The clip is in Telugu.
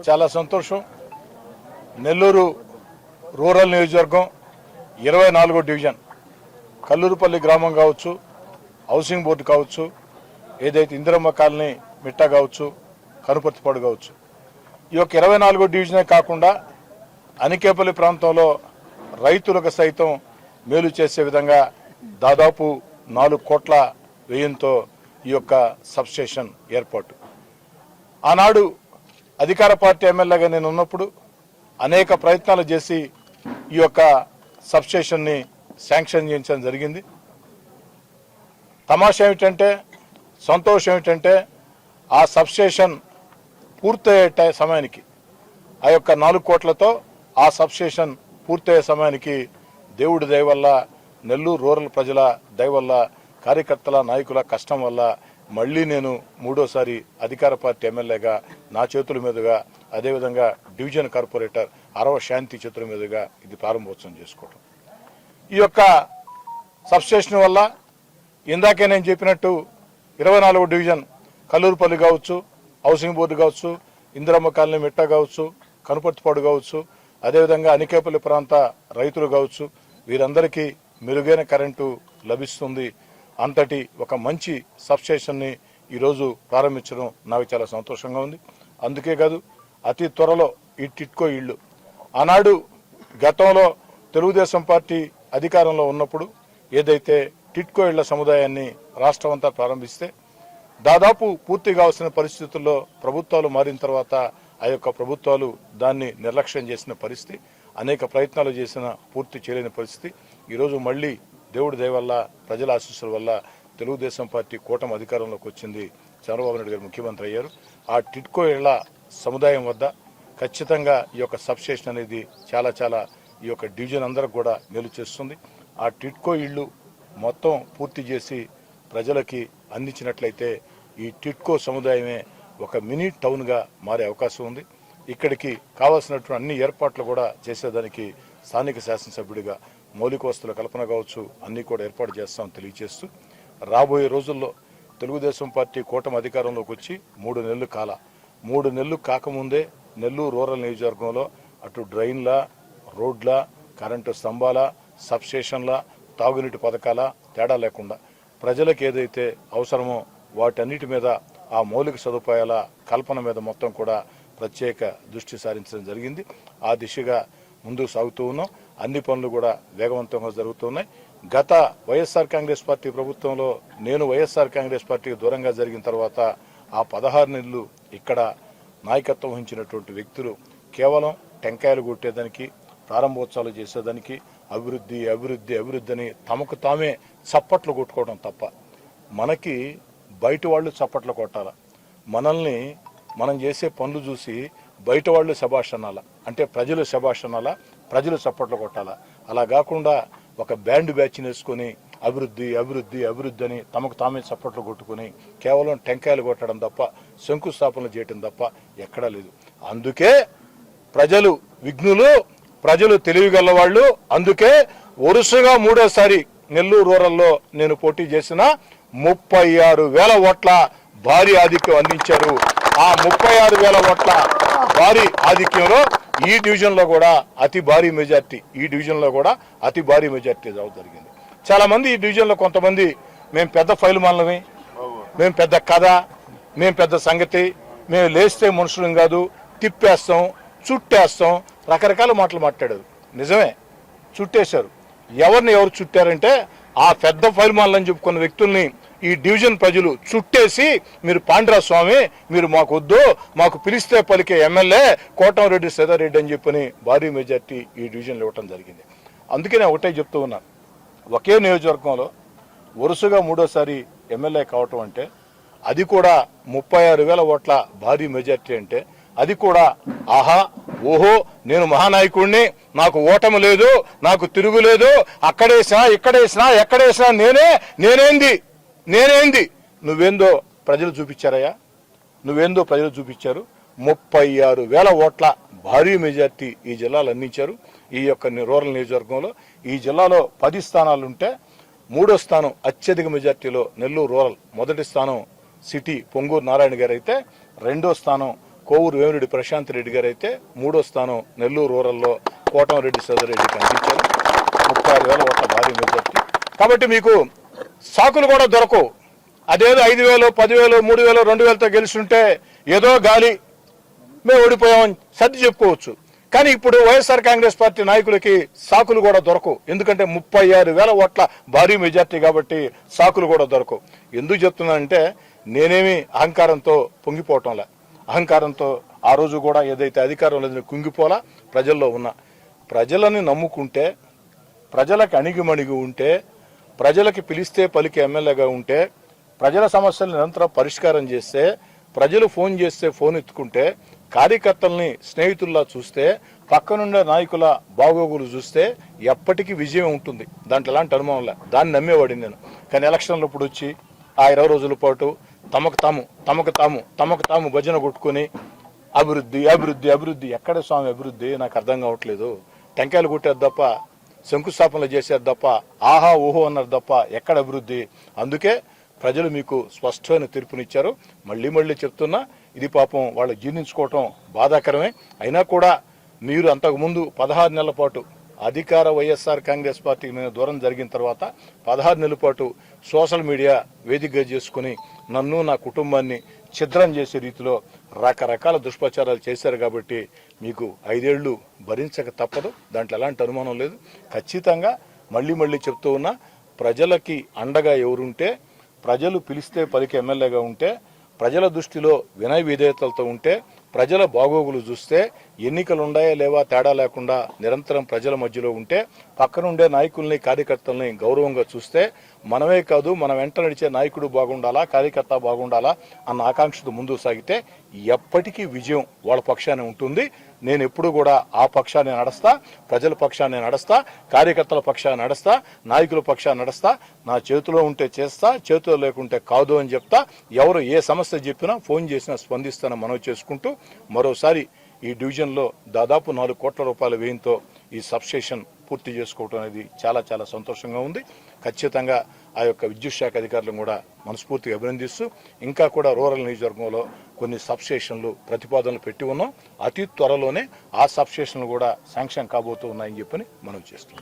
చాలా సంతోషం. నెల్లూరు రూరల్ నియోజకవర్గం 24వ డివిజన్ కల్లూరుపల్లి గ్రామం కావచ్చు, హౌసింగ్ బోర్డు కావచ్చు, ఏదైతే ఇందిరమ్మ కాలనీ మిట్ట కావచ్చు, కనుపర్తిపాడు కావచ్చు, ఈ యొక్క 24వ డివిజనే కాకుండా అనికేపల్లి ప్రాంతంలో రైతులకు సైతం మేలు చేసే విధంగా దాదాపు 4 కోట్ల వ్యయంతో ఈ యొక్క సబ్స్టేషన్ ఏర్పాటు. ఆనాడు అధికార పార్టీ ఎమ్మెల్యేగా నేను ఉన్నప్పుడు అనేక ప్రయత్నాలు చేసి ఈ యొక్క సబ్స్టేషన్ని శాంక్షన్ చేయించడం జరిగింది. తమాషా ఏమిటంటే, సంతోషం ఏమిటంటే, ఆ సబ్స్టేషన్ పూర్తయ్యే సమయానికి ఆ యొక్క 4 కోట్లతో ఆ సబ్స్టేషన్ పూర్తయ్యే సమయానికి దేవుడి దయ వల్ల, నెల్లూరు రూరల్ ప్రజల దయ వల్ల, కార్యకర్తల నాయకుల కష్టం వల్ల మళ్ళీ నేను 3వసారి అధికార పార్టీ ఎమ్మెల్యేగా నా చేతుల మీదుగా, అదేవిధంగా డివిజన్ కార్పొరేటర్ అరవ శాంతి చేతుల మీదుగా ఇది ప్రారంభోత్సవం చేసుకోవటం. ఈ యొక్క సబ్స్టేషన్ వల్ల ఇందాకే నేను చెప్పినట్టు 24వ డివిజన్ కల్లూరుపల్లి కావచ్చు, హౌసింగ్ బోర్డు కావచ్చు, ఇందిరమ్మ కాలనీ మిట్ట కావచ్చు, కనుపర్తిపాడు కావచ్చు, అదేవిధంగా అనికేపల్లి ప్రాంత రైతులు కావచ్చు, వీరందరికీ మెరుగైన కరెంటు లభిస్తుంది. అంతటి ఒక మంచి సబ్స్టేషన్ని ఈరోజు ప్రారంభించడం నాకు చాలా సంతోషంగా ఉంది. అందుకే కాదు, అతి త్వరలో ఈ టిట్కో ఇళ్ళు, ఆనాడు గతంలో తెలుగుదేశం పార్టీ అధికారంలో ఉన్నప్పుడు ఏదైతే టిట్కో ఇళ్ల సముదాయాన్ని రాష్ట్రం అంతా ప్రారంభిస్తే దాదాపు పూర్తి కావాల్సిన పరిస్థితుల్లో ప్రభుత్వాలు మారిన తర్వాత ఆ యొక్క ప్రభుత్వాలు దాన్ని నిర్లక్ష్యం చేసిన పరిస్థితి, అనేక ప్రయత్నాలు చేసిన పూర్తి చేయలేని పరిస్థితి. ఈరోజు మళ్ళీ దేవుడి దయ వల్ల, ప్రజల ఆశీస్సుల వల్ల తెలుగుదేశం పార్టీ కూటమి అధికారంలోకి వచ్చింది. చంద్రబాబు నాయుడు గారు ముఖ్యమంత్రి అయ్యారు. ఆ టిట్కో ఇళ్ల సముదాయం వద్ద ఖచ్చితంగా ఈ యొక్క సబ్స్టేషన్ అనేది చాలా ఈ యొక్క డివిజన్ అందరికి కూడా మేలు చేస్తుంది. ఆ టిట్కో ఇళ్ళు మొత్తం పూర్తి చేసి ప్రజలకి అందించినట్లయితే ఈ టిట్కో సముదాయమే ఒక మినీ టౌన్గా మారే అవకాశం ఉంది. ఇక్కడికి కావాల్సినటువంటి అన్ని ఏర్పాట్లు కూడా చేసేదానికి స్థానిక శాసనసభ్యుడిగా మౌలిక వసతుల కల్పన కావచ్చు, అన్నీ కూడా ఏర్పాటు చేస్తామని తెలియజేస్తూ, రాబోయే రోజుల్లో తెలుగుదేశం పార్టీ కూటమి అధికారంలోకి వచ్చి 3 నెలలు కాల, 3 నెలలు కాకముందే నెల్లూరు రూరల్ నియోజకవర్గంలో అటు డ్రైన్ల, రోడ్ల, కరెంటు స్తంభాల, సబ్స్టేషన్ల, తాగునీటి పథకాల తేడా లేకుండా ప్రజలకు ఏదైతే అవసరమో వాటన్నిటి మీద, ఆ మౌలిక సదుపాయాల కల్పన మీద మొత్తం కూడా ప్రత్యేక దృష్టి సారించడం జరిగింది. ఆ దిశగా ముందుకు సాగుతూ ఉన్నాం. అన్ని పనులు కూడా వేగవంతంగా జరుగుతున్నాయి. గత వైఎస్ఆర్ కాంగ్రెస్ పార్టీ ప్రభుత్వంలో నేను వైఎస్ఆర్ కాంగ్రెస్ పార్టీకి దూరంగా జరిగిన తర్వాత ఆ 16 నెలలు ఇక్కడ నాయకత్వం వహించినటువంటి వ్యక్తులు కేవలం టెంకాయలు కొట్టేదానికి, ప్రారంభోత్సవాలు చేసేదానికి, అభివృద్ధి అభివృద్ధి అభివృద్ధి అని తమకు తామే చప్పట్లు కొట్టుకోవడం తప్ప, మనకి బయట వాళ్ళు చప్పట్లు కొట్టాల, మనల్ని మనం చేసే పనులు చూసి బయట వాళ్ళు శభాష్ అనాలా, అంటే ప్రజలు శభాష్ అనాలా, ప్రజలు చప్పట్లు కొట్టాలా. అలా కాకుండా ఒక బ్యాండ్ బ్యాచ్ని వేసుకొని అభివృద్ధి అభివృద్ధి అభివృద్ధి అని తమకు తామే చప్పట్లు కొట్టుకుని కేవలం టెంకాయలు కొట్టడం తప్ప, శంకుస్థాపనలు చేయడం తప్ప ఎక్కడా లేదు. అందుకే ప్రజలు విఘ్నులు, ప్రజలు తెలివిగల వాళ్ళు. అందుకే వరుసగా 3వసారి నెల్లూరు రూరల్లో నేను పోటీ చేసిన 36,000 ఓట్ల భారీ ఆధిక్యం అందించారు. ఆ 36,000 ఓట్ల భారీ ఆధిక్యంలో ఈ డివిజన్లో కూడా అతి భారీ మెజార్టీ, ఈ డివిజన్లో కూడా అతి భారీ మెజార్టీ జరిగింది. చాలా మంది ఈ డివిజన్లో కొంతమంది మేము పెద్ద ఫైల్ మాలవి, మేము పెద్ద కథ, మేము పెద్ద సంగతి, మేము లేస్తే మనుషులం కాదు, తిప్పేస్తాం, చుట్టేస్తాం, రకరకాల మాటలు మాట్లాడారు. నిజమే, చుట్టేశారు. ఎవరిని ఎవరు చుట్టారంటే ఆ పెద్ద ఫైల్ మాలని చెప్పుకున్న వ్యక్తుల్ని ఈ డివిజన్ ప్రజలు చుట్టేసి, మీరు పాండ్రా స్వామి, మీరు మాకు వద్దు, మాకు పిలిస్తే పలికే ఎమ్మెల్యే కోటంరెడ్డి సీతారెడ్డి అని చెప్పని భారీ మెజార్టీ ఈ డివిజన్లో ఇవ్వటం జరిగింది. అందుకే నేను ఒకటే చెప్తూ ఉన్నా, ఒకే నియోజకవర్గంలో వరుసగా 3వసారి ఎమ్మెల్యే కావటం అంటే, అది కూడా 36,000 ఓట్ల భారీ మెజార్టీ అంటే, అది కూడా ఆహా ఓహో నేను మహానాయకుడిని, నాకు ఓటమి లేదు, నాకు తిరుగులేదు, అక్కడేసినా ఇక్కడేసినా ఎక్కడేసినా నేనేంది నువ్వేందో ప్రజలు చూపించారయ్యా, నువ్వేందో ప్రజలు చూపించారు. 36,000 ఓట్ల భారీ మెజార్టీ ఈ జిల్లాలో అందించారు. ఈ యొక్క రూరల్ నియోజకవర్గంలో ఈ జిల్లాలో 10 స్థానాలుంటే 3వ స్థానం అత్యధిక మెజార్టీలో నెల్లూరు రూరల్, మొదటి స్థానం సిటీ పొంగూరు నారాయణ గారు అయితే, 2వ స్థానం కోవూరు వేమిరెడ్డి ప్రశాంత్ రెడ్డి గారు అయితే 3వ స్థానం నెల్లూరు రూరల్లో కోటంరెడ్డి సోదరెడ్డికి అందించారు 36,000 ఓట్ల భారీ మెజార్టీ. కాబట్టి మీకు సాకులు కూడా దొరకవు. అదేదో 5,000, 10,000, 3,000, 2,000తో గెలుస్తుంటే ఏదో గాలి మేము ఓడిపోయామని సర్ది చెప్పుకోవచ్చు. కానీ ఇప్పుడు వైఎస్ఆర్ కాంగ్రెస్ పార్టీ నాయకులకి సాకులు కూడా దొరకవు. ఎందుకంటే 36,000 ఓట్ల భారీ మెజార్టీ కాబట్టి సాకులు కూడా దొరకవు. ఎందుకు చెప్తున్నానంటే నేనేమి అహంకారంతో పొంగిపోవటంలే. అహంకారంతో ఆ రోజు కూడా ఏదైతే అధికారం లేదని కుంగిపోలా. ప్రజల్లో ఉన్న ప్రజలని నమ్ముకుంటే, ప్రజలకు అణిగిమణిగి ఉంటే, ప్రజలకి పిలిస్తే పలికి ఎమ్మెల్యేగా ఉంటే, ప్రజల సమస్యలు నిరంతరం పరిష్కారం చేస్తే, ప్రజలు ఫోన్ చేస్తే ఫోన్ ఎత్తుకుంటే, కార్యకర్తల్ని స్నేహితుల్లా చూస్తే, పక్కనుండే నాయకుల బాగోగులు చూస్తే ఎప్పటికీ విజయం ఉంటుంది. దాంట్లో ఎలాంటి అనుమానంలే. దాన్ని నమ్మేవాడిని నేను. కానీ ఎలక్షన్లు ఇప్పుడు వచ్చి ఆ 20 రోజుల పాటు తమకు తాము భజన కొట్టుకుని అభివృద్ధి అభివృద్ధి అభివృద్ధి ఎక్కడ స్వామి అభివృద్ధి నాకు అర్థం కావట్లేదు. టెంకాయలు కొట్టేది తప్ప, శంకుస్థాపనలు చేసేది తప్ప, ఆహా ఓహో అన్నారు తప్ప ఎక్కడ అభివృద్ధి. అందుకే ప్రజలు మీకు స్పష్టమైన తీర్పునిచ్చారు. మళ్ళీ చెప్తున్నా, ఇది పాపం వాళ్ళు జీర్ణించుకోవటం బాధాకరమే. అయినా కూడా మీరు అంతకుముందు 16 నెలల పాటు అధికార వైఎస్ఆర్ కాంగ్రెస్ పార్టీకి నేను దూరం జరిగిన తర్వాత 16 నెలల పాటు సోషల్ మీడియా వేదికగా చేసుకుని నన్ను నా కుటుంబాన్ని ఛిద్రం చేసే రీతిలో రకరకాల దుష్ప్రచారాలు చేశారు. కాబట్టి మీకు 5 ఏళ్లు భరించక తప్పదు. దాంట్లో ఎలాంటి అనుమానం లేదు. ఖచ్చితంగా మళ్ళీ చెప్తూ ఉన్నా, ప్రజలకి అండగా ఎవరుంటే, ప్రజలు పిలిస్తే పలికి ఎమ్మెల్యేగా ఉంటే, ప్రజల దృష్టిలో వినయ విధేయతలతో ఉంటే, ప్రజల బాగోగులు చూస్తే, ఎన్నికలు ఉన్నాయా లేవా తేడా లేకుండా నిరంతరం ప్రజల మధ్యలో ఉంటే, పక్కనుండే నాయకుల్ని కార్యకర్తల్ని గౌరవంగా చూస్తే, మనమే కాదు మన వెంట నడిచే నాయకుడు బాగుండాలా, కార్యకర్త బాగుండాలా అన్న ఆకాంక్షతో ముందుకు సాగితే ఎప్పటికీ విజయం వాళ్ళ పక్షానే ఉంటుంది. నేను ఎప్పుడు కూడా ఆ పక్షాన్ని నడుస్తా, ప్రజల పక్షాన్ని నడుస్తా, కార్యకర్తల పక్షాన్ని నడుస్తా, నాయకుల పక్షాన్ని నడుస్తా. నా చేతిలో ఉంటే చేస్తా, చేతిలో లేకుంటే కాదు అని చెప్తా. ఎవరు ఏ సమస్య చెప్పినా ఫోన్ చేసినా స్పందిస్తానని మనవి చేసుకుంటూ, మరోసారి ఈ డివిజన్లో దాదాపు 4 కోట్ల రూపాయల వ్యయంతో ఈ సబ్స్టేషన్ పూర్తి చేసుకోవటం అనేది చాలా సంతోషంగా ఉంది. ఖచ్చితంగా ఆ యొక్క విద్యుత్ శాఖ అధికారులను కూడా మనస్ఫూర్తిగా అభినందిస్తూ, ఇంకా కూడా రూరల్ నియోజకవర్గంలో కొన్ని సబ్స్టేషన్లు ప్రతిపాదనలు పెట్టి ఉన్నాం. అతి త్వరలోనే ఆ సబ్స్టేషన్లు కూడా శాంక్షన్ కాబోతూ ఉన్నాయని చెప్పని మనం చేస్తున్నాం.